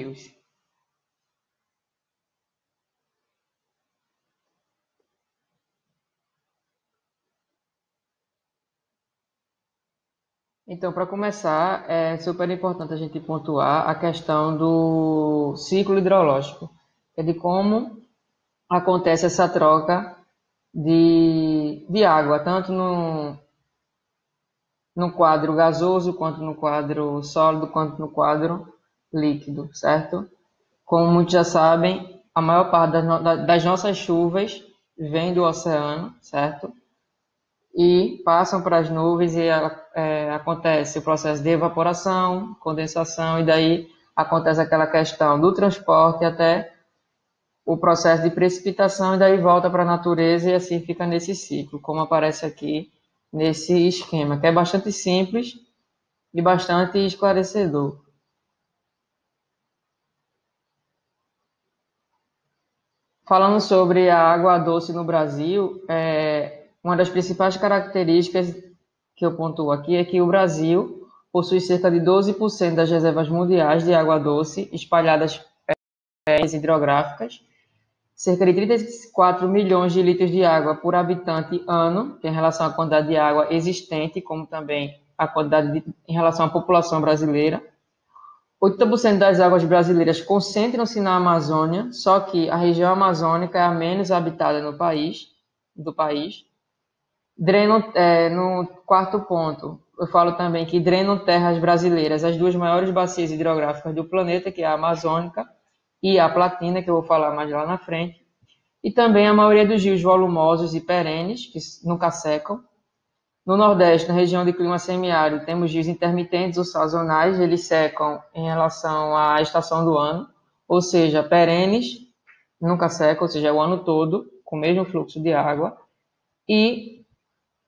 rios. Então, para começar, é super importante a gente pontuar a questão do ciclo hidrológico, que é de como acontece essa troca de água, tanto no quadro gasoso, quanto no quadro sólido, quanto no quadro líquido, certo? Como muitos já sabem, a maior parte das nossas chuvas vem do oceano, certo? E passam para as nuvens e acontece o processo de evaporação, condensação, e daí acontece aquela questão do transporte até o processo de precipitação, e daí volta para a natureza e assim fica nesse ciclo, como aparece aqui nesse esquema, que é bastante simples e bastante esclarecedor. Falando sobre a água doce no Brasil, uma das principais características que eu pontuo aqui é que o Brasil possui cerca de 12% das reservas mundiais de água doce espalhadas em hidrográficas, cerca de 34 milhões de litros de água por habitante ano, que é em relação à quantidade de água existente, como também a quantidade em relação à população brasileira. 80% das águas brasileiras concentram-se na Amazônia, só que a região amazônica é a menos habitada do país. No quarto ponto, eu falo também que drenam terras brasileiras as duas maiores bacias hidrográficas do planeta, que é a Amazônica e a Platina, que eu vou falar mais lá na frente. E também a maioria dos rios volumosos e perenes, que nunca secam. No Nordeste, na região de clima semiárido, temos rios intermitentes ou sazonais, eles secam em relação à estação do ano, ou seja, perenes, nunca secam, ou seja, é o ano todo, com o mesmo fluxo de água. E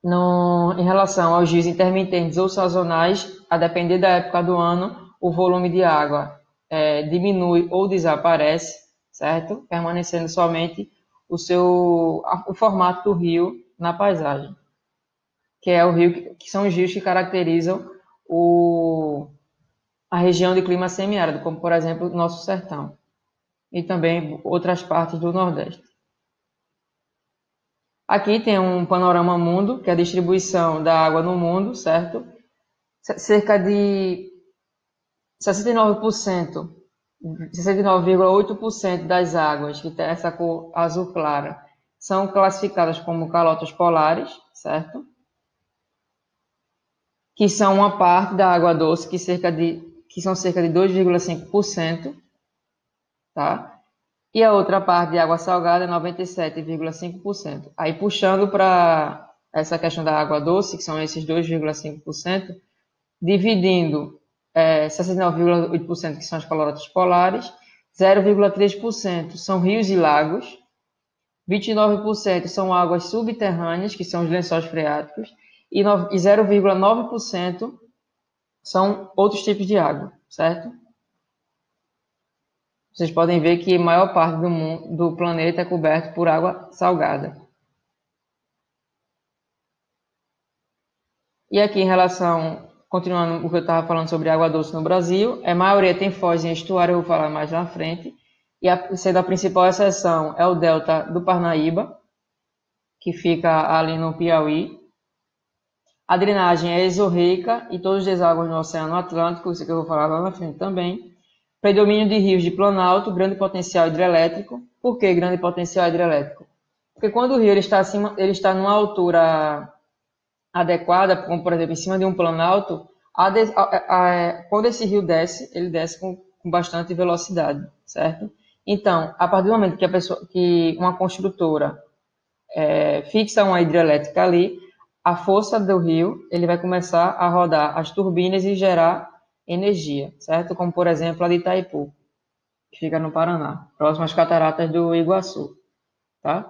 em relação aos rios intermitentes ou sazonais, a depender da época do ano, o volume de água diminui ou desaparece, certo? Permanecendo somente o formato do rio na paisagem, que é o rio que são os rios que caracterizam a região de clima semiárido, como por exemplo o nosso sertão e também outras partes do Nordeste. Aqui tem um panorama mundo, que é a distribuição da água no mundo, certo? Cerca de 69%, 69,8% das águas que tem essa cor azul clara são classificadas como calotas polares, certo? Que são uma parte da água doce, que são cerca de 2,5%, tá? E a outra parte de água salgada é 97,5%. Aí puxando para essa questão da água doce, que são esses 2,5%, dividindo 69,8% que são as calotas polares, 0,3% são rios e lagos, 29% são águas subterrâneas, que são os lençóis freáticos, e 0,9% são outros tipos de água, certo? Vocês podem ver que a maior parte do planeta é coberto por água salgada. E aqui em relação, continuando o que eu estava falando sobre água doce no Brasil, a maioria tem foz em estuário, eu vou falar mais na frente, e sendo a principal exceção é o delta do Parnaíba, que fica ali no Piauí. A drenagem é exorreica e todos desaguam no Oceano Atlântico, isso que eu vou falar lá na frente também. Predomínio de rios de planalto, grande potencial hidrelétrico. Por que grande potencial hidrelétrico? Porque quando o rio ele está numa altura adequada, como por exemplo em cima de um planalto, quando esse rio desce, ele desce com bastante velocidade, certo? Então, a partir do momento que uma construtora fixa uma hidrelétrica ali, a força do rio, ele vai começar a rodar as turbinas e gerar energia, certo? Como, por exemplo, a de Itaipu, que fica no Paraná, próximo às cataratas do Iguaçu, tá?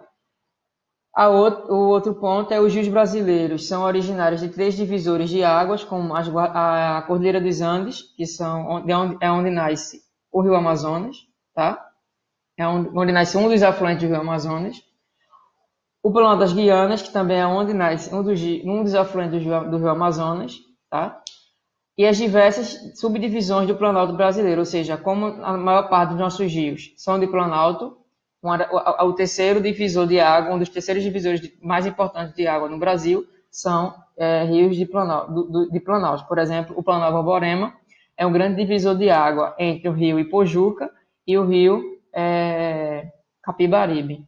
O outro ponto é os rios brasileiros. São originários de três divisores de águas, como a Cordilheira dos Andes, que é onde nasce o rio Amazonas, tá? É onde nasce um dos afluentes do rio Amazonas. O Planalto das Guianas, que também é onde nasce um dos afluentes do rio Amazonas, tá? e as diversas subdivisões do Planalto brasileiro, ou seja, como a maior parte dos nossos rios são de Planalto, o terceiro divisor de água, um dos terceiros divisores mais importantes de água no Brasil, são rios de Planalto. Por exemplo, o Planalto Borborema é um grande divisor de água entre o rio Ipojuca e o rio Capibaribe.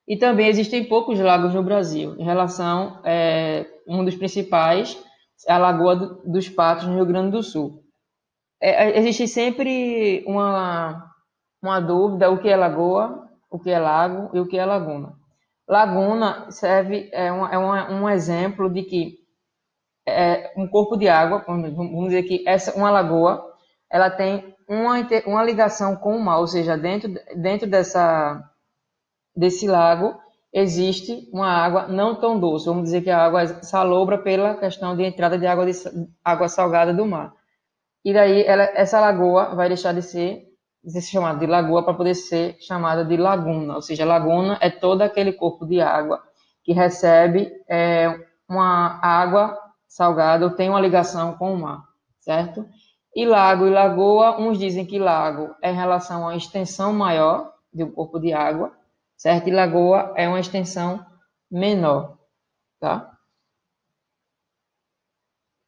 E também existem poucos lagos no Brasil. Em relação, um dos principais é a Lagoa dos Patos, no Rio Grande do Sul. Existe sempre uma dúvida: o que é lagoa, o que é lago e o que é laguna. Laguna serve, um exemplo de que um corpo de água, vamos dizer que uma lagoa, ela tem uma ligação com o mar, ou seja, dentro desse lago existe uma água não tão doce. Vamos dizer que a água é salobra pela questão de entrada de água salgada do mar. E daí essa lagoa vai deixar de ser chamada de lagoa para poder ser chamada de laguna. Ou seja, laguna é todo aquele corpo de água que recebe uma água salgada ou tem uma ligação com o mar, certo? E lago e lagoa, uns dizem que lago é em relação a uma extensão maior de um corpo de água, certo? E lagoa é uma extensão menor, tá?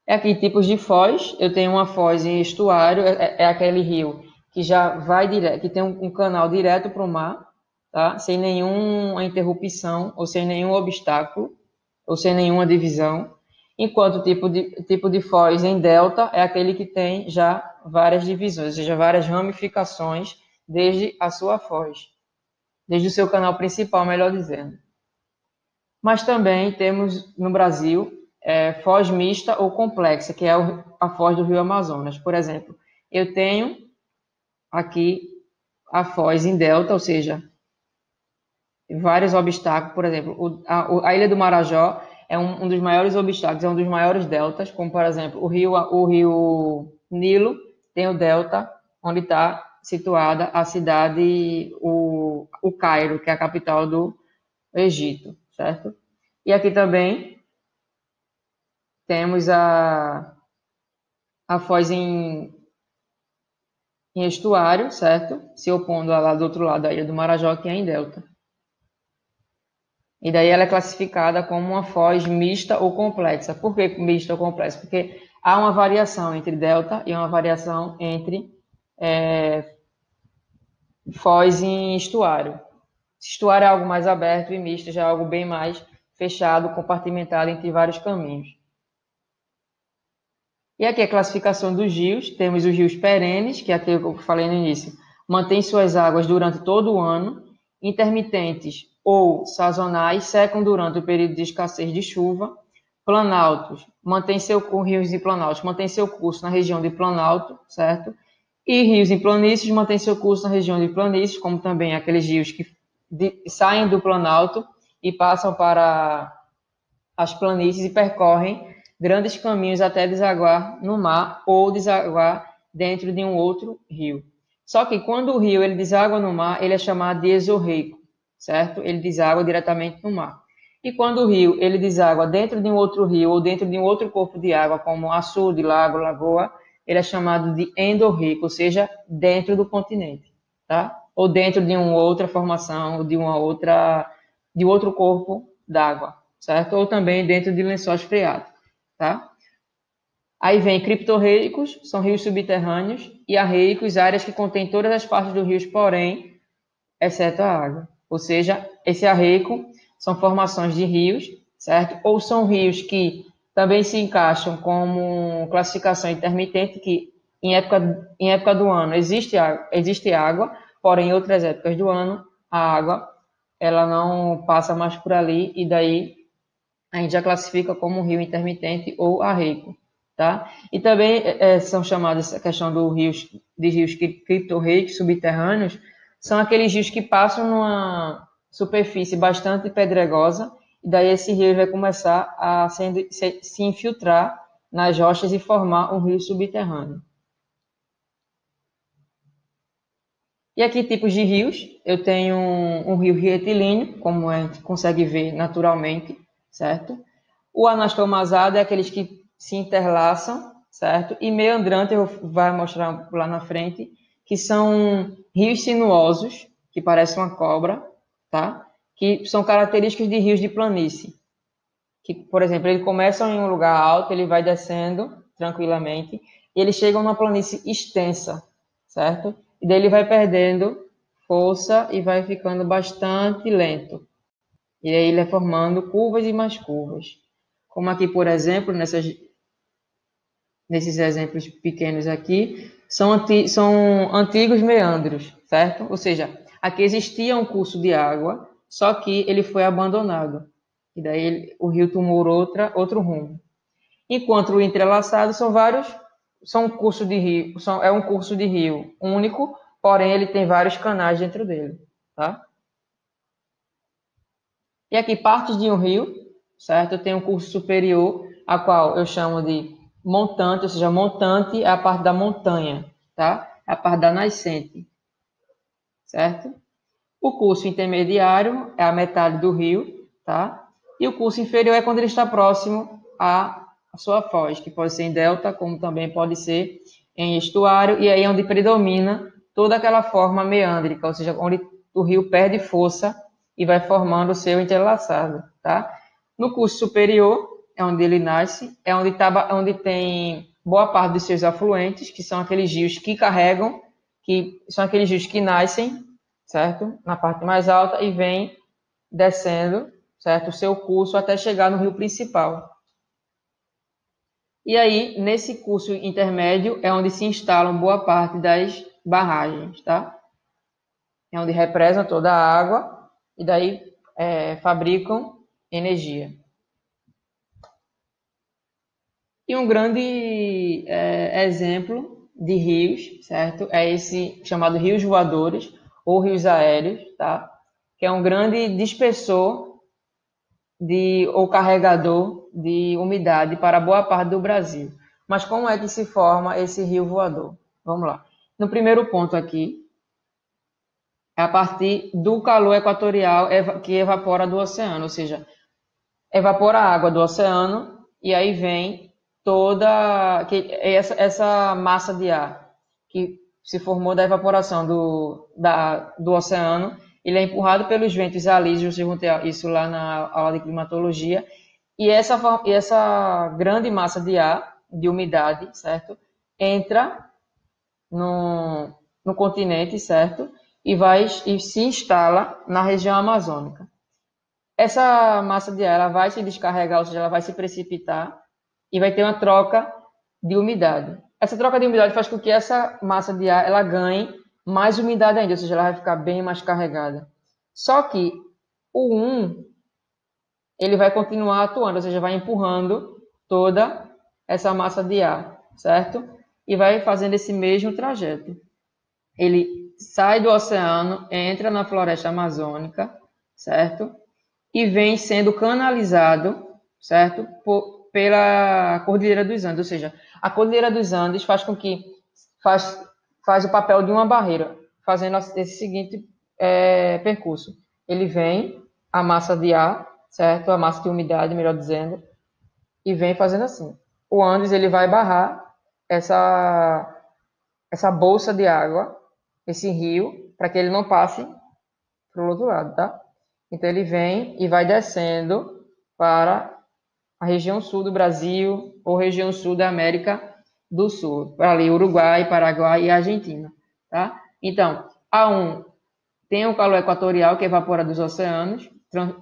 Aqui tipos de foz. Eu tenho uma foz em estuário, é aquele rio que já vai direto, que tem um canal direto para o mar, tá? Sem nenhuma interrupção ou sem nenhum obstáculo ou sem nenhuma divisão. Enquanto o tipo de foz em delta é aquele que tem já várias divisões, ou seja, várias ramificações desde a sua foz, desde o seu canal principal, melhor dizendo. Mas também temos no Brasil foz mista ou complexa, que é a foz do Rio Amazonas. Por exemplo, eu tenho aqui a foz em delta, ou seja, vários obstáculos. Por exemplo, a Ilha do Marajó é um dos maiores obstáculos, é um dos maiores deltas, como por exemplo o rio Nilo tem o delta onde está situada a cidade, o Cairo, que é a capital do Egito, certo? E aqui também temos a foz em estuário, certo? Se opondo lá do outro lado da Ilha do Marajó, que é em delta. E daí ela é classificada como uma foz mista ou complexa. Por que mista ou complexa? Porque há uma variação entre delta e uma variação entre foz em estuário. Estuário é algo mais aberto e mista já é algo bem mais fechado, compartimentado entre vários caminhos. E aqui a classificação dos rios. Temos os rios perenes, que é aquilo que eu falei no início, mantém suas águas durante todo o ano. Intermitentes ou sazonais, secam durante o período de escassez de chuva. Planaltos, rios e planaltos mantêm seu curso na região de Planalto, certo? E rios em planícies mantêm seu curso na região de planícies, como também aqueles rios que saem do Planalto e passam para as planícies e percorrem grandes caminhos até desaguar no mar ou desaguar dentro de um outro rio. Só que quando o rio ele deságua no mar, ele é chamado de exorreico, certo? Ele deságua diretamente no mar. E quando o rio ele deságua dentro de um outro rio ou dentro de um outro corpo de água, como açude, lago, lagoa, ele é chamado de endorreico, ou seja, dentro do continente, tá? Ou dentro de uma outra formação, ou de outro corpo d'água, certo? Ou também dentro de lençóis freáticos, tá? Aí vem criptorreicos, são rios subterrâneos, e arreicos, áreas que contêm todas as partes do rio, porém, exceto a água. Ou seja, esse arreico são formações de rios, certo? Ou são rios que também se encaixam como classificação intermitente, que em época do ano existe água, porém em outras épocas do ano a água ela não passa mais por ali, e daí a gente já classifica como rio intermitente ou arreico, tá? E também são chamados, a questão de rios criptorreicos subterrâneos, são aqueles rios que passam numa superfície bastante pedregosa, e daí esse rio vai começar a se infiltrar nas rochas e formar um rio subterrâneo. E aqui tipos de rios, eu tenho um rio retilíneo, como a gente consegue ver naturalmente, certo? O anastomazado é aqueles que se interlaçam certo? E meandrante, eu vou mostrar lá na frente, que são rios sinuosos, que parecem uma cobra, tá? Que são características de rios de planície. Que, por exemplo, ele começa em um lugar alto, ele vai descendo tranquilamente, e eles chegam numa planície extensa, certo? E daí ele vai perdendo força e vai ficando bastante lento. E aí ele vai formando curvas e mais curvas. Como aqui, por exemplo, nesses exemplos pequenos aqui, são antigos meandros, certo? Ou seja, aqui existia um curso de água, só que ele foi abandonado. E daí o rio tomou outro rumo. Enquanto o entrelaçado são um curso de rio, é um curso de rio único, porém ele tem vários canais dentro dele, tá? E aqui partes de um rio, certo? Tem um curso superior, a qual eu chamo de montante, ou seja, montante é a parte da montanha, tá? É a parte da nascente, certo? O curso intermediário é a metade do rio, tá? E o curso inferior é quando ele está próximo à sua foz, que pode ser em delta, como também pode ser em estuário, e aí é onde predomina toda aquela forma meândrica, ou seja, onde o rio perde força e vai formando o seu entrelaçado, tá? No curso superior é onde ele nasce, é onde tem boa parte dos seus afluentes, que são aqueles rios que carregam, que são aqueles rios que nascem, certo? Na parte mais alta e vem descendo, certo? O seu curso até chegar no rio principal. E aí, nesse curso intermédio, é onde se instalam boa parte das barragens, tá? É onde represam toda a água e daí fabricam energia. E um grande exemplo de rios, certo? É esse chamado rios voadores ou rios aéreos, tá? Que é um grande dispersor ou carregador de umidade para boa parte do Brasil. Mas como é que se forma esse rio voador? Vamos lá. No primeiro ponto aqui, é a partir do calor equatorial que evapora do oceano, ou seja, evapora a água do oceano e aí vem essa massa de ar que se formou da evaporação do oceano, ele é empurrado pelos ventos alísios, vocês vão ter isso lá na aula de climatologia, e essa grande massa de ar, de umidade, certo? Entra no continente, certo? E se instala na região amazônica. Essa massa de ar ela vai se descarregar, ou seja, ela vai se precipitar e vai ter uma troca de umidade. Essa troca de umidade faz com que essa massa de ar ela ganhe mais umidade ainda, ou seja, ela vai ficar bem mais carregada. Só que o 1 ele vai continuar atuando, ou seja, vai empurrando toda essa massa de ar, certo? E vai fazendo esse mesmo trajeto. Ele sai do oceano, entra na floresta amazônica, certo? E vem sendo canalizado, certo? Pela Cordilheira dos Andes, ou seja, a Cordilheira dos Andes faz com que faz o papel de uma barreira, fazendo esse seguinte percurso. Ele vem, a massa de ar, certo? A massa de umidade, melhor dizendo, e vem fazendo assim. O Andes ele vai barrar essa bolsa de água, esse rio, para que ele não passe para o outro lado, tá? Então ele vem e vai descendo para a região sul do Brasil ou região sul da América do Sul, para ali Uruguai, Paraguai e Argentina, tá? Então, A1 tem o calor equatorial que evapora dos oceanos,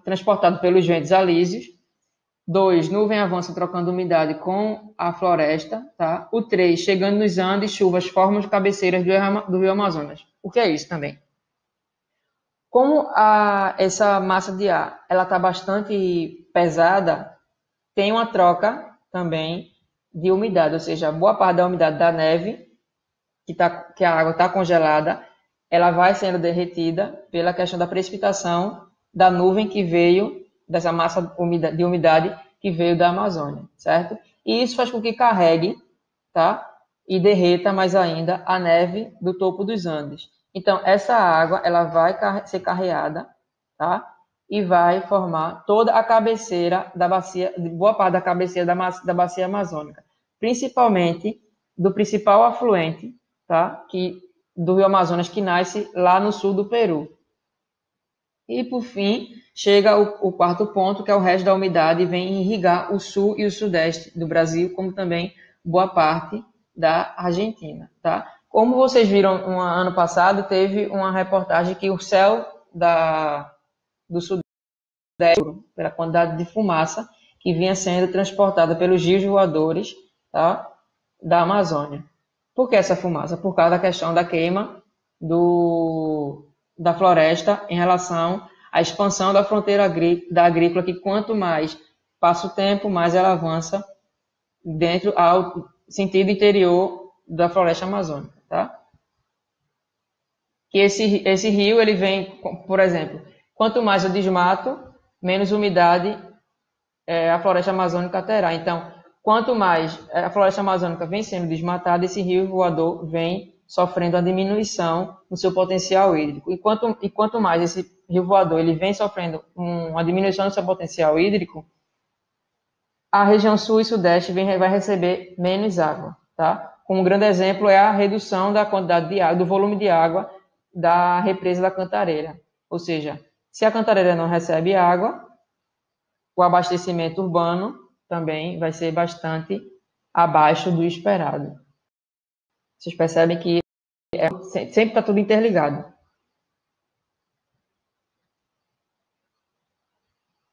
transportado pelos ventos alísios. 2, nuvem avança trocando umidade com a floresta, tá? O 3, chegando nos Andes, chuvas formam cabeceiras do Rio Amazonas. O que é isso também? Como essa massa de ar ela está bastante pesada, tem uma troca também de umidade, ou seja, boa parte da umidade da neve, que a água está congelada, ela vai sendo derretida pela questão da precipitação da nuvem que veio, dessa massa de umidade que veio da Amazônia, certo? E isso faz com que carregue, tá? E derreta mais ainda a neve do topo dos Andes. Então, essa água ela vai ser carreada, tá? E vai formar toda a cabeceira da bacia, boa parte da cabeceira da bacia amazônica. principalmente do principal afluente, tá? Do Rio Amazonas, que nasce lá no sul do Peru. E, por fim, chega o quarto ponto, que é o resto da umidade, e vem irrigar o sul e o sudeste do Brasil, como também boa parte da Argentina, tá? Como vocês viram ano passado, teve uma reportagem que o céu do sudeste, pela quantidade de fumaça que vinha sendo transportada pelos rios voadores, tá, da Amazônia. Por que essa fumaça? Por causa da questão da queima da floresta em relação à expansão da fronteira da agrícola, que quanto mais passa o tempo, mais ela avança dentro ao sentido interior da floresta amazônica, tá? Que esse rio, ele vem, por exemplo, quanto mais eu desmato, menos umidade a floresta amazônica terá. Então, quanto mais a floresta amazônica vem sendo desmatada, esse rio voador vem sofrendo a diminuição no seu potencial hídrico. E quanto mais esse rio voador ele vem sofrendo uma diminuição no seu potencial hídrico, a região sul e sudeste vai receber menos água, tá? Como um grande exemplo é a redução da quantidade de água, do volume de água da represa da Cantareira. Ou seja, se a Cantareira não recebe água, o abastecimento urbano também vai ser bastante abaixo do esperado. Vocês percebem que sempre está tudo interligado.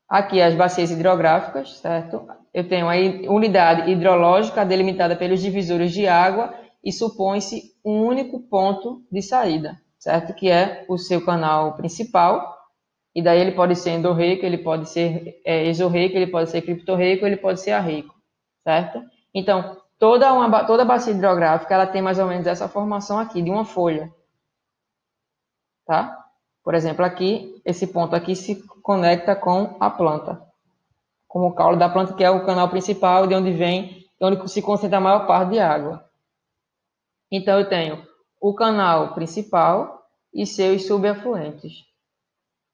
Aqui as bacias hidrográficas, certo? Eu tenho a unidade hidrológica delimitada pelos divisores de água e supõe-se um único ponto de saída, certo? Que é o seu canal principal. E daí ele pode ser endorreico, ele pode ser exorreico, ele pode ser criptorreico, ele pode ser arreico, certo? Então, toda bacia hidrográfica ela tem mais ou menos essa formação aqui, de uma folha, tá? Por exemplo, aqui, esse ponto aqui se conecta com a planta, com o caule da planta, que é o canal principal, de onde se concentra a maior parte de água. Então, eu tenho o canal principal e seus subafluentes,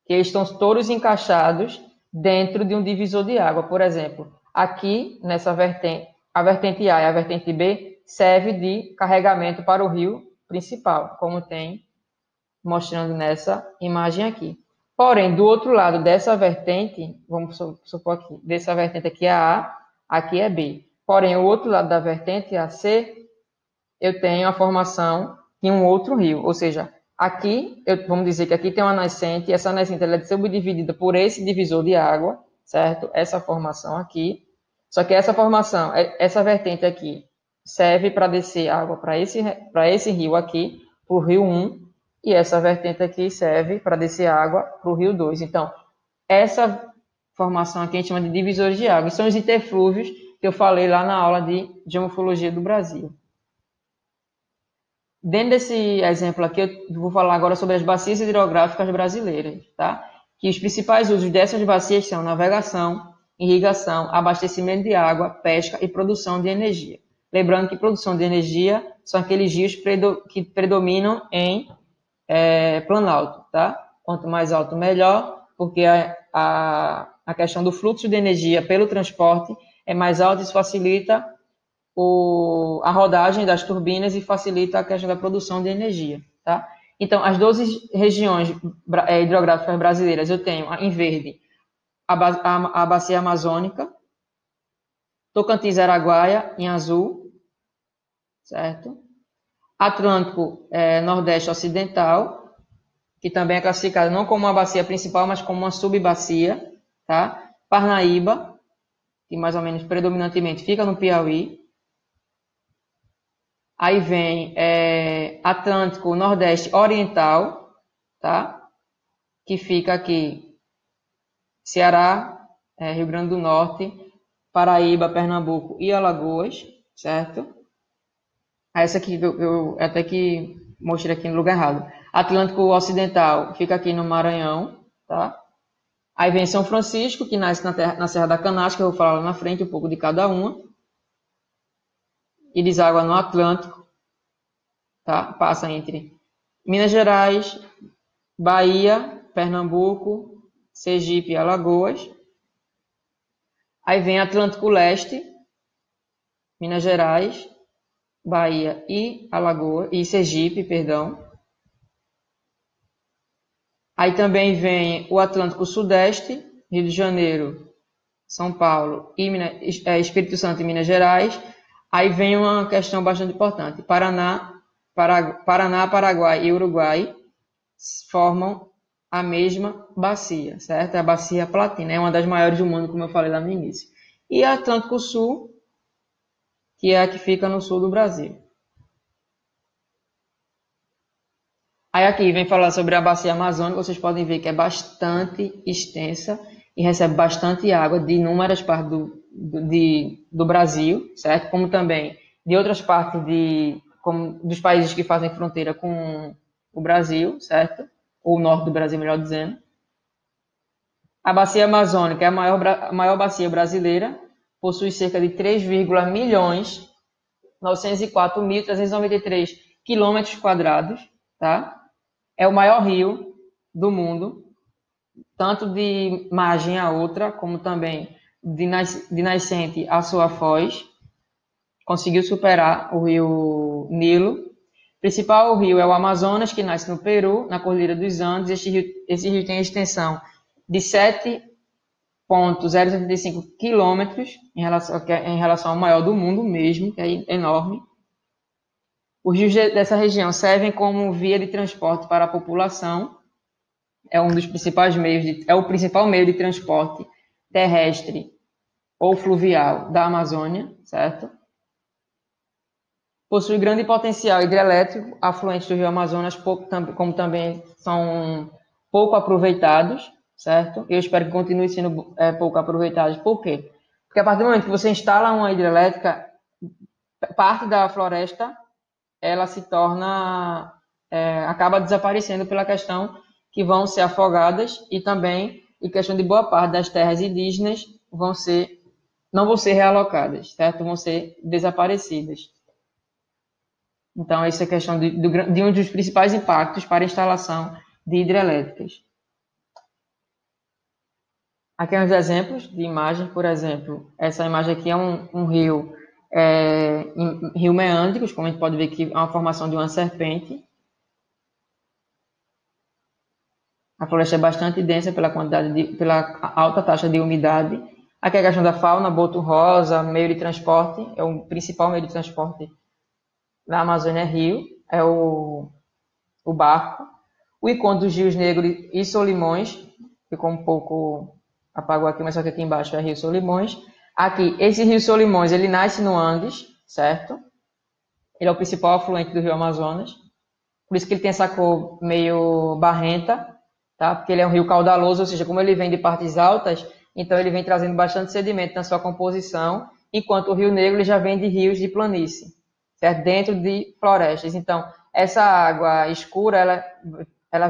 que estão todos encaixados dentro de um divisor de água. Por exemplo, aqui nessa vertente, a vertente A e a vertente B serve de carregamento para o rio principal, como tem mostrando nessa imagem aqui. Porém, do outro lado dessa vertente, vamos supor aqui, dessa vertente aqui é A, aqui é B. Porém, o outro lado da vertente, a C, eu tenho a formação de um outro rio, ou seja, aqui, vamos dizer que aqui tem uma nascente, e essa nascente ela é subdividida por esse divisor de água, certo? Essa formação aqui. Só que essa formação, essa vertente aqui, serve para descer água para esse rio aqui, para o rio 1, e essa vertente aqui serve para descer água para o rio 2. Então, essa formação aqui a gente chama de divisores de água. E são os interflúvios que eu falei lá na aula de geomorfologia do Brasil. Dentro desse exemplo aqui, eu vou falar agora sobre as bacias hidrográficas brasileiras, tá? Que os principais usos dessas bacias são navegação, irrigação, abastecimento de água, pesca e produção de energia. Lembrando que produção de energia são aqueles rios que predominam em planalto, tá? Quanto mais alto, melhor, porque a questão do fluxo de energia pelo transporte é mais alto, isso facilita a rodagem das turbinas e facilita a questão da produção de energia, tá? Então, as 12 regiões hidrográficas brasileiras, eu tenho em verde a bacia amazônica, Tocantins e Araguaia em azul, certo? Atlântico Nordeste Ocidental, que também é classificado não como uma bacia principal, mas como uma subbacia, tá? Parnaíba, que mais ou menos predominantemente fica no Piauí. Aí vem Atlântico Nordeste Oriental, tá? Que fica aqui Ceará, Rio Grande do Norte, Paraíba, Pernambuco e Alagoas, certo? Essa aqui eu até que mostrei aqui no lugar errado. Atlântico Ocidental fica aqui no Maranhão, tá? Aí vem São Francisco, que nasce na Serra da Canastra, que eu vou falar lá na frente um pouco de cada uma. E deságua no Atlântico, tá? Passa entre Minas Gerais, Bahia, Pernambuco, Sergipe e Alagoas. Aí vem Atlântico Leste, Minas Gerais, Bahia e Alagoas, e Sergipe, perdão. Aí também vem o Atlântico Sudeste, Rio de Janeiro, São Paulo, e Espírito Santo e Minas Gerais. Aí vem uma questão bastante importante. Paraná, Paraguai e Uruguai formam a mesma bacia, certo? É a bacia Platina, é uma das maiores do mundo, como eu falei lá no início. E Atlântico Sul, que é a que fica no sul do Brasil. Aí aqui vem falar sobre a bacia amazônica, vocês podem ver que é bastante extensa e recebe bastante água de inúmeras partes do Brasil, certo? Como também de outras partes como dos países que fazem fronteira com o Brasil, certo? Ou o norte do Brasil, melhor dizendo. A bacia amazônica é a maior bacia brasileira, possui cerca de 3.904.393 quilômetros quadrados, tá? É o maior rio do mundo, tanto de margem a outra, como também de nascente a sua foz. Conseguiu superar o rio Nilo. O principal rio é o Amazonas, que nasce no Peru, na Cordilheira dos Andes. Esse rio tem a extensão de 7,075 quilômetros em relação ao maior do mundo mesmo, que é enorme. Os rios dessa região servem como via de transporte para a população. É um dos principais meios, é o principal meio de transporte terrestre ou fluvial da Amazônia, certo? Possui grande potencial hidrelétrico, afluentes do rio Amazonas, como também são pouco aproveitados, certo? Eu espero que continue sendo pouco aproveitados. Por quê? Porque a partir do momento que você instala uma hidrelétrica, parte da floresta ela se torna, acaba desaparecendo pela questão que vão ser afogadas e também em questão de boa parte das terras indígenas não vão ser realocadas, certo? Vão ser desaparecidas. Então, essa é a questão de um dos principais impactos para a instalação de hidrelétricas. Aqui uns exemplos de imagem, por exemplo, essa imagem aqui é um rio, rio meandricos, como a gente pode ver que é uma formação de uma serpente. A floresta é bastante densa pela alta taxa de umidade. Aqui é a questão da fauna, boto rosa, meio de transporte, é o principal meio de transporte da Amazônia é rio, é o barco. O encontro dos rios Negro e Solimões, ficou um pouco, apagou aqui, mas só que aqui embaixo é Rio Solimões. Aqui, esse Rio Solimões, ele nasce no Andes, certo? Ele é o principal afluente do Rio Amazonas, por isso que ele tem essa cor meio barrenta, tá? Porque ele é um rio caudaloso, ou seja, como ele vem de partes altas, então ele vem trazendo bastante sedimento na sua composição, enquanto o Rio Negro ele já vem de rios de planície, certo? Dentro de florestas. Então, essa água escura, ela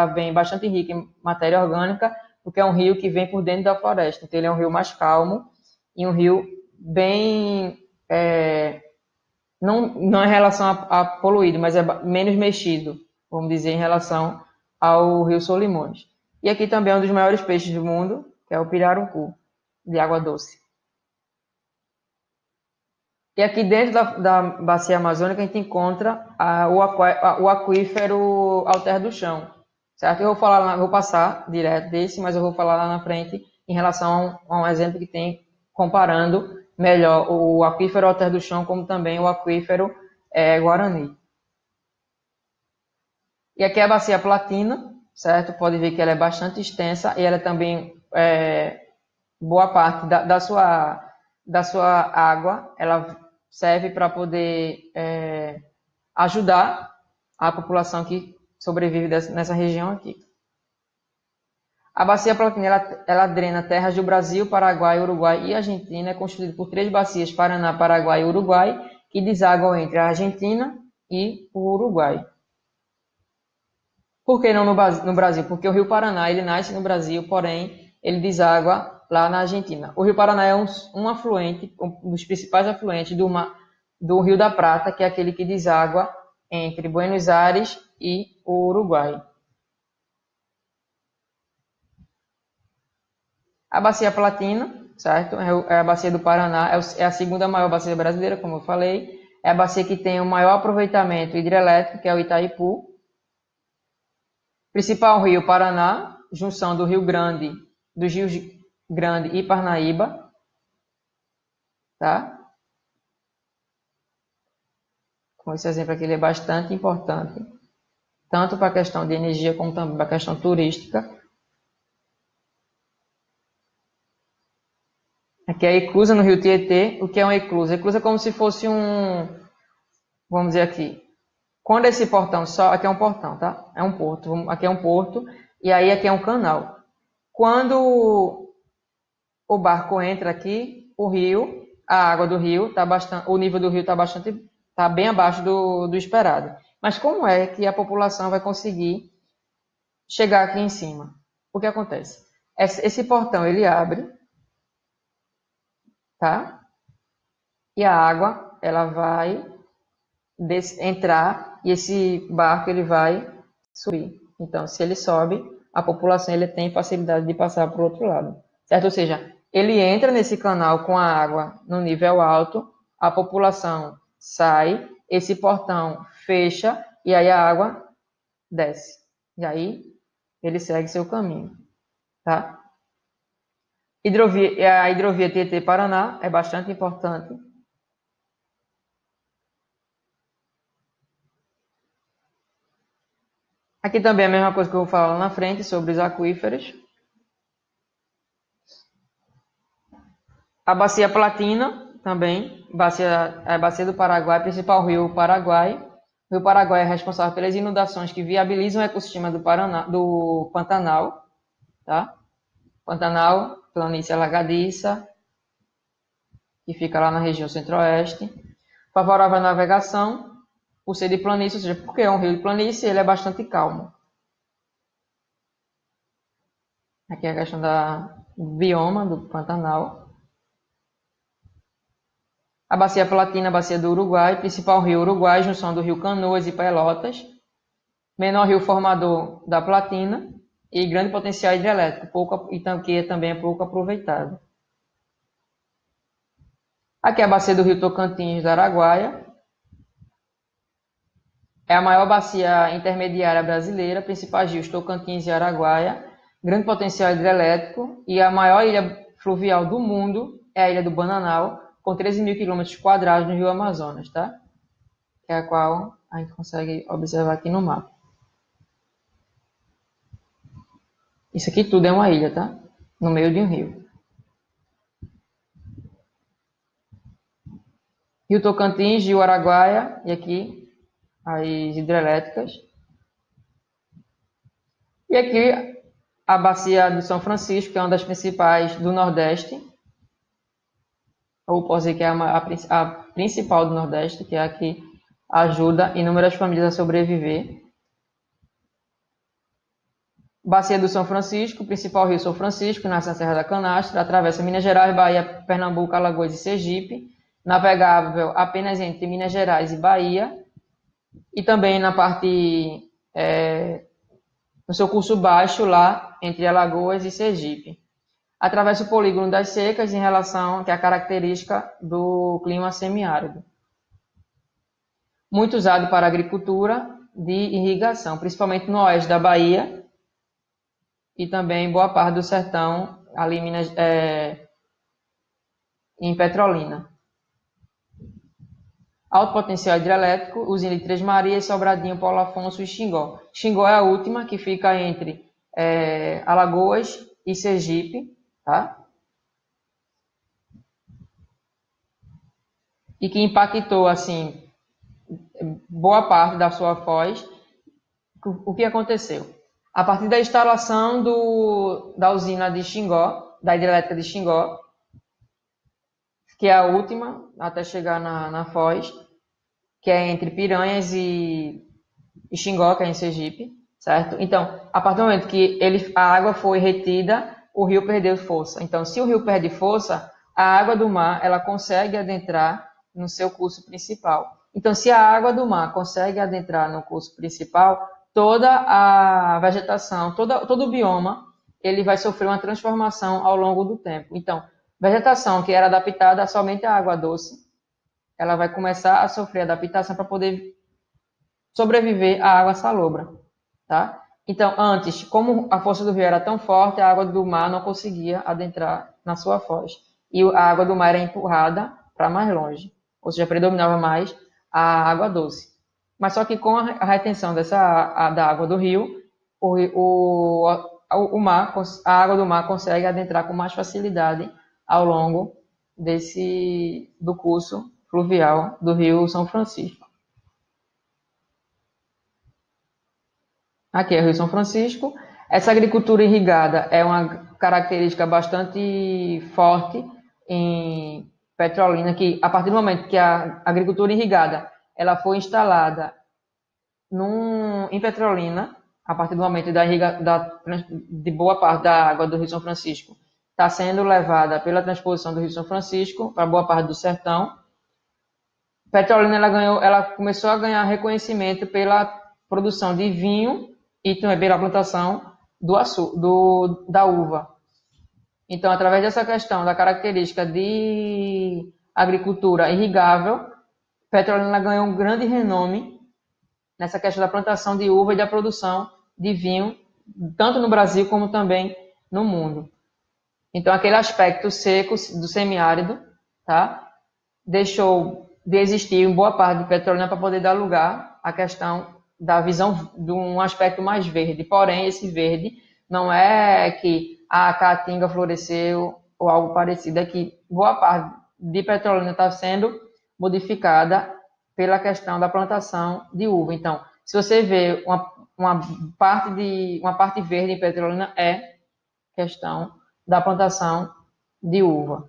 vem bastante rica em matéria orgânica, porque é um rio que vem por dentro da floresta. Então, ele é um rio mais calmo e um rio bem... não em relação a poluído, mas é menos mexido, vamos dizer, em relação ao Rio Solimões. E aqui também é um dos maiores peixes do mundo, que é o pirarucu, de água doce. E aqui dentro da bacia amazônica a gente encontra o aquífero Alter do Chão, certo? Eu vou passar direto desse, mas eu vou falar lá na frente em relação a um exemplo que tem comparando melhor o aquífero Alter do Chão como também o aquífero Guarani. E aqui é a bacia Platina, certo? Pode ver que ela é bastante extensa e ela também, boa parte da sua água, ela serve para poder ajudar a população que sobrevive nessa região aqui. A bacia Platina ela drena terras do Brasil, Paraguai, Uruguai e Argentina. É constituída por 3 bacias, Paraná, Paraguai e Uruguai, que desaguam entre a Argentina e o Uruguai. Por que não no Brasil? Porque o Rio Paraná ele nasce no Brasil, porém ele deságua lá na Argentina. O Rio Paraná é um afluente, um dos principais afluentes do Rio da Prata, que é aquele que deságua entre Buenos Aires e o Uruguai. A bacia Platina, certo? É a bacia do Paraná, é a segunda maior bacia brasileira, como eu falei. É a bacia que tem o maior aproveitamento hidrelétrico, que é o Itaipu. Principal rio Paraná, junção dos Rios Grande e Parnaíba, tá? Com esse exemplo aqui, ele é bastante importante, tanto para a questão de energia como também para a questão turística. Aqui é a eclusa no rio Tietê. O que é uma eclusa? Eclusa é como se fosse vamos dizer aqui, quando esse portão só, aqui é um portão, tá? É um porto, aqui é um porto, e aí aqui é um canal. Quando o barco entra aqui, a água do rio o nível do rio tá bem abaixo do esperado. Mas como é que a população vai conseguir chegar aqui em cima? O que acontece? Esse portão ele abre, tá? E a água ela vai entrar e esse barco ele vai subir. Então, se ele sobe, a população ele tem facilidade de passar para o outro lado, certo? Ou seja, ele entra nesse canal com a água no nível alto, a população sai, esse portão fecha e aí a água desce. E aí ele segue seu caminho, tá? A hidrovia Tietê-Paraná é bastante importante. Aqui também é a mesma coisa que eu vou falar lá na frente sobre os aquíferos. A bacia Platina também, a bacia do Paraguai, principal rio Paraguai. O rio Paraguai é responsável pelas inundações que viabilizam o ecossistema do Pantanal, tá? Pantanal, planície alagadiça, que fica lá na região centro-oeste. Favorável à navegação, por ser de planície, ou seja, porque é um rio de planície, ele é bastante calmo. Aqui é a questão do bioma do Pantanal. A bacia Platina, a bacia do Uruguai, principal rio Uruguai, junção do rio Canoas e Pelotas. Menor rio formador da Platina e grande potencial hidrelétrico, que também é pouco aproveitado. Aqui é a bacia do rio Tocantins do Araguaia. É a maior bacia intermediária brasileira, principais rios Tocantins e Araguaia, grande potencial hidrelétrico e a maior ilha fluvial do mundo é a ilha do Bananal, com 13 mil quilômetros quadrados no rio Amazonas, tá? Que é a qual a gente consegue observar aqui no mapa. Isso aqui tudo é uma ilha, tá? No meio de um rio. Rio Tocantins, Rio Araguaia e aqui as hidrelétricas. E aqui a bacia do São Francisco, que é uma das principais do Nordeste. Ou posso dizer que é a principal do Nordeste, que é a que ajuda inúmeras famílias a sobreviver. Bacia do São Francisco, principal rio São Francisco, nasce na Serra da Canastra, atravessa Minas Gerais, Bahia, Pernambuco, Alagoas e Sergipe, navegável apenas entre Minas Gerais e Bahia, e também na parte, no seu curso baixo lá, entre Alagoas e Sergipe. Atravessa o polígono das secas em relação, que é a característica do clima semiárido. Muito usado para agricultura de irrigação, principalmente no oeste da Bahia, e também boa parte do sertão, ali em Petrolina. Alto potencial hidrelétrico, usina de Três Marias, Sobradinho, Paulo Afonso e Xingó. Xingó é a última, que fica entre Alagoas e Sergipe, tá? E que impactou, assim, boa parte da sua foz. O que aconteceu? A partir da instalação da usina de Xingó, da hidrelétrica de Xingó, que é a última até chegar na foz, que é entre Piranhas e Xingó, que é em Sergipe, certo? Então, a partir do momento que a água foi retida, o rio perdeu força. Então, se o rio perde força, a água do mar ela consegue adentrar no seu curso principal. Então, se a água do mar consegue adentrar no curso principal, toda a vegetação, todo o bioma, ele vai sofrer uma transformação ao longo do tempo. Então, Vegetação que era adaptada somente à água doce, ela vai começar a sofrer adaptação para poder sobreviver à água salobra, tá? Então, antes, como a força do rio era tão forte, a água do mar não conseguia adentrar na sua foz. E a água do mar era empurrada para mais longe, ou seja, predominava mais a água doce. Mas só que com a retenção da água do rio, a água do mar consegue adentrar com mais facilidade ao longo do curso fluvial do Rio São Francisco. Aqui é o Rio São Francisco. Essa agricultura irrigada é uma característica bastante forte em Petrolina, que a partir do momento que a agricultura irrigada ela foi instalada em Petrolina, a partir do momento de boa parte da água do Rio São Francisco está sendo levada pela transposição do Rio São Francisco para boa parte do sertão. Petrolina ela começou a ganhar reconhecimento pela produção de vinho e também pela plantação da uva. Então, através dessa questão da característica de agricultura irrigável, Petrolina ganhou um grande renome nessa questão da plantação de uva e da produção de vinho, tanto no Brasil como também no mundo. Então, aquele aspecto seco do semiárido, tá, deixou de existir em boa parte de Petrolina para poder dar lugar à questão da visão de um aspecto mais verde. Porém, esse verde não é que a caatinga floresceu ou algo parecido, é que boa parte de Petrolina está sendo modificada pela questão da plantação de uva. Então, se você vê uma parte verde em Petrolina, é questão da plantação de uva.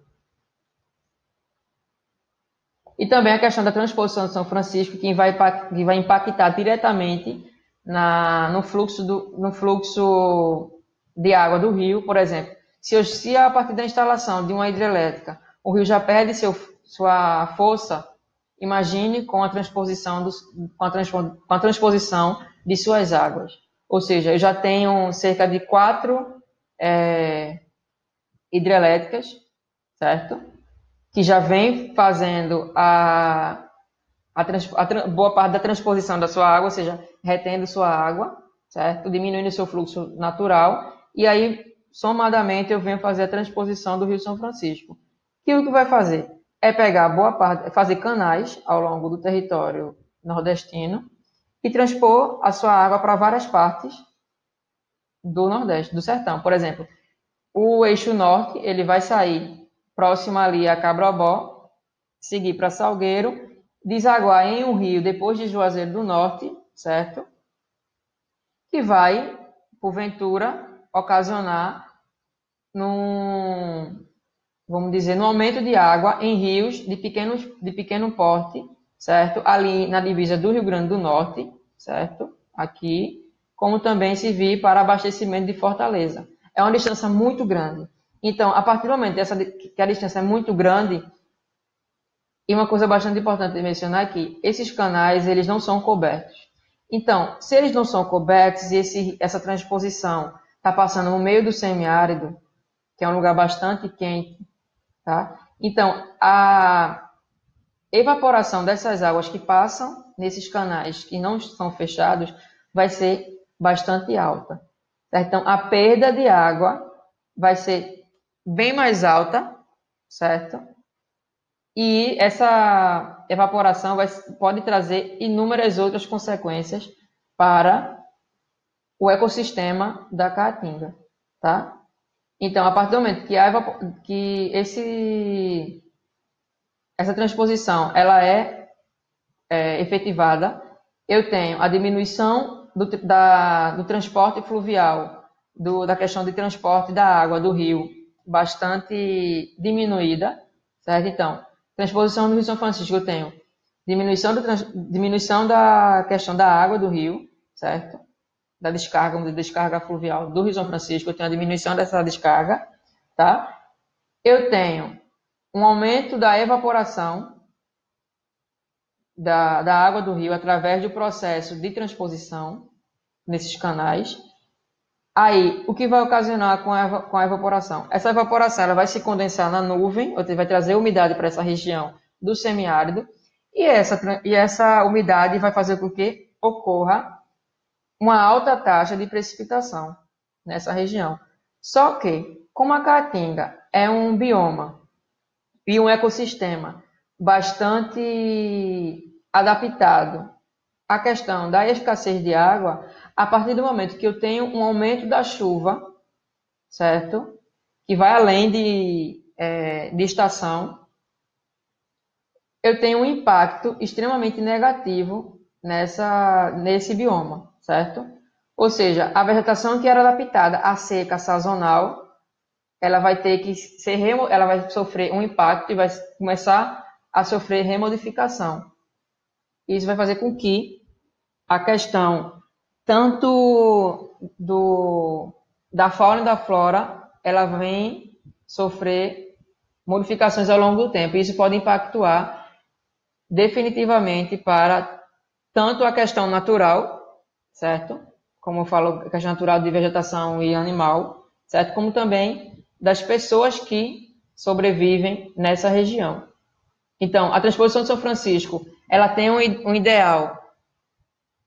E também a questão da transposição de São Francisco, que vai impactar diretamente no fluxo de água do rio. Por exemplo, se a partir da instalação de uma hidrelétrica o rio já perde sua força, imagine com a transposição de suas águas. Ou seja, eu já tenho cerca de 4 hidrelétricas, certo? Que já vem fazendo boa parte da transposição da sua água, ou seja, retendo sua água, certo? Diminuindo o seu fluxo natural. E aí, somadamente, eu venho fazer a transposição do Rio São Francisco. Que o que vai fazer? É pegar boa parte, fazer canais ao longo do território nordestino e transpor a sua água para várias partes do Nordeste, do sertão. Por exemplo, o eixo norte, ele vai sair próximo ali a Cabrobó, seguir para Salgueiro, desaguar em um rio depois de Juazeiro do Norte, certo? Que vai, porventura, ocasionar vamos dizer, no aumento de água em rios de pequeno porte, certo? Ali na divisa do Rio Grande do Norte, certo? Aqui, como também servir para abastecimento de Fortaleza. É uma distância muito grande. Então, a partir do momento que a distância é muito grande, e uma coisa bastante importante de mencionar é que esses canais, eles não são cobertos. Então, se eles não são cobertos e essa transposição está passando no meio do semiárido, que é um lugar bastante quente, tá? Então, a evaporação dessas águas que passam nesses canais que não são fechados vai ser bastante alta. Certo? Então, a perda de água vai ser bem mais alta, certo? E essa evaporação pode trazer inúmeras outras consequências para o ecossistema da Caatinga, tá? Então, a partir do momento que essa transposição ela é efetivada, eu tenho a diminuição do transporte fluvial, da questão de transporte da água do rio, bastante diminuída, certo? Então, transposição do Rio São Francisco, eu tenho diminuição da questão da água do rio, certo? Da descarga fluvial do Rio São Francisco, eu tenho a diminuição dessa descarga, tá? Eu tenho um aumento da evaporação da água do rio através do processo de transposição nesses canais. Aí, o que vai ocasionar com a evaporação? Essa evaporação ela vai se condensar na nuvem, ou seja, vai trazer umidade para essa região do semiárido, e essa umidade vai fazer com que ocorra uma alta taxa de precipitação nessa região. Só que, como a Caatinga é um bioma e um ecossistema bastante adaptado à questão da escassez de água, a partir do momento que eu tenho um aumento da chuva, certo? Que vai além de estação, eu tenho um impacto extremamente negativo nesse bioma, certo? Ou seja, a vegetação que era adaptada à seca sazonal, ela vai ter que ela vai sofrer um impacto e vai começar a sofrer remodificação. Isso vai fazer com que a questão tanto da fauna e da flora, ela vem sofrer modificações ao longo do tempo. Isso pode impactar definitivamente para tanto a questão natural, certo? Como eu falo, a questão natural de vegetação e animal, certo? Como também das pessoas que sobrevivem nessa região. Então, a transposição de São Francisco, ela tem um ideal,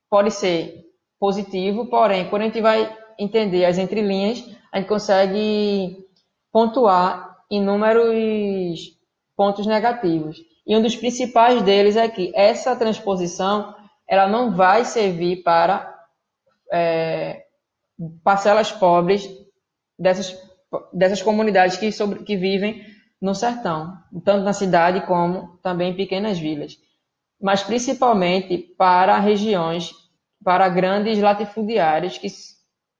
pode ser positivo, porém, quando a gente vai entender as entrelinhas, a gente consegue pontuar inúmeros pontos negativos. E um dos principais deles é que essa transposição ela não vai servir para parcelas pobres dessas comunidades que vivem no sertão, tanto na cidade como também em pequenas vilas, mas principalmente para regiões, para grandes latifundiários que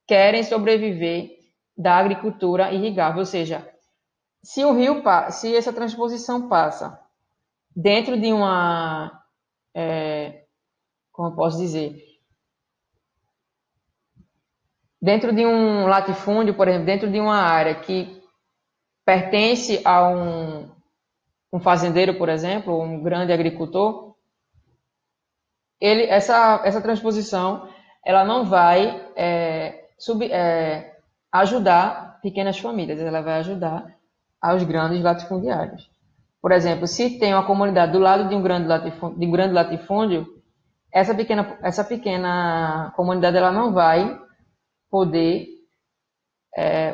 querem sobreviver da agricultura irrigável, ou seja, se essa transposição passa dentro de como eu posso dizer, dentro de um latifúndio, por exemplo, dentro de uma área que pertence a um fazendeiro, por exemplo, um grande agricultor, essa transposição ela não vai ajudar pequenas famílias, ela vai ajudar aos grandes latifundiários. Por exemplo, se tem uma comunidade do lado de um grande latifúndio, essa pequena comunidade ela não vai poder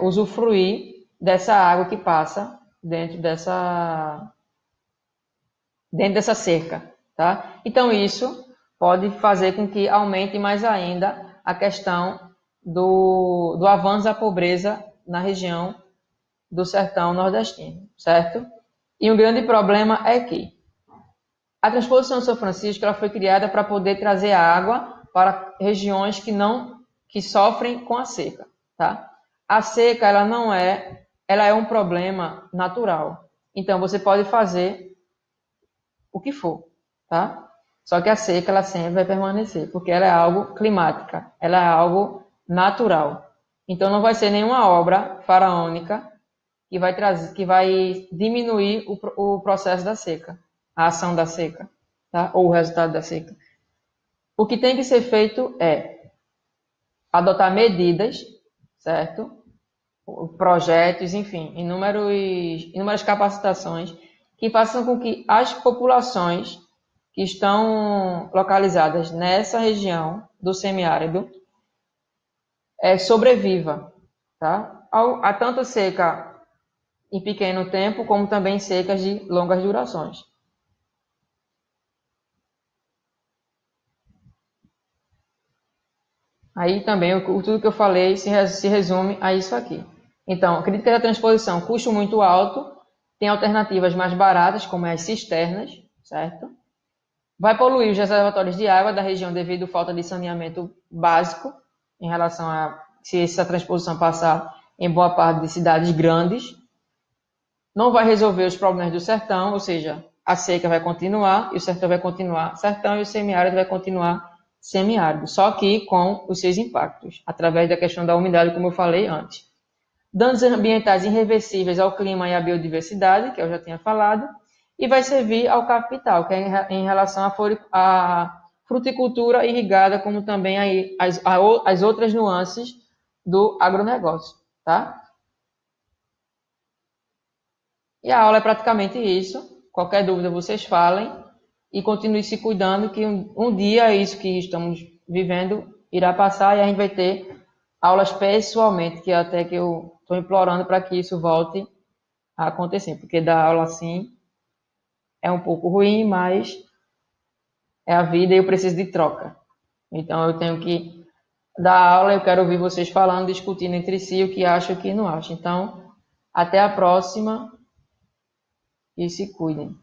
usufruir dessa água que passa dentro dessa cerca, tá? Então isso pode fazer com que aumente mais ainda a questão do avanço da pobreza na região do sertão nordestino, certo? E um grande problema é que a transposição de São Francisco ela foi criada para poder trazer água para regiões que sofrem com a seca, tá? A seca ela é um problema natural. Então você pode fazer o que for, tá? Só que a seca ela sempre vai permanecer, porque ela é algo climática, ela é algo natural. Então não vai ser nenhuma obra faraônica que vai diminuir o processo da seca, a ação da seca, tá? Ou o resultado da seca. O que tem que ser feito é adotar medidas, certo? Projetos, enfim, inúmeras capacitações que façam com que as populações que estão localizadas nessa região do semiárido sobreviva, tá? A tanto seca em pequeno tempo, como também secas de longas durações. Aí também tudo que eu falei se resume a isso aqui. Então, a crítica da transposição, custo muito alto, tem alternativas mais baratas, como as cisternas, certo? Vai poluir os reservatórios de água da região devido à falta de saneamento básico, em relação a se essa transposição passar em boa parte de cidades grandes. Não vai resolver os problemas do sertão, ou seja, a seca vai continuar e o sertão vai continuar sertão e o semiárido vai continuar semiárido, só que com os seus impactos, através da questão da umidade, como eu falei antes. Danos ambientais irreversíveis ao clima e à biodiversidade, que eu já tinha falado, e vai servir ao capital, que é em relação à fruticultura irrigada, como também as outras nuances do agronegócio, tá? E a aula é praticamente isso. Qualquer dúvida vocês falem e continue se cuidando que um dia isso que estamos vivendo irá passar e a gente vai ter aulas pessoalmente, que até que eu estou implorando para que isso volte a acontecer, porque dar aula assim é um pouco ruim, mas é a vida e eu preciso de troca. Então eu tenho que dar aula, eu quero ouvir vocês falando, discutindo entre si o que acham e o que não acham. Então, até a próxima e se cuidem.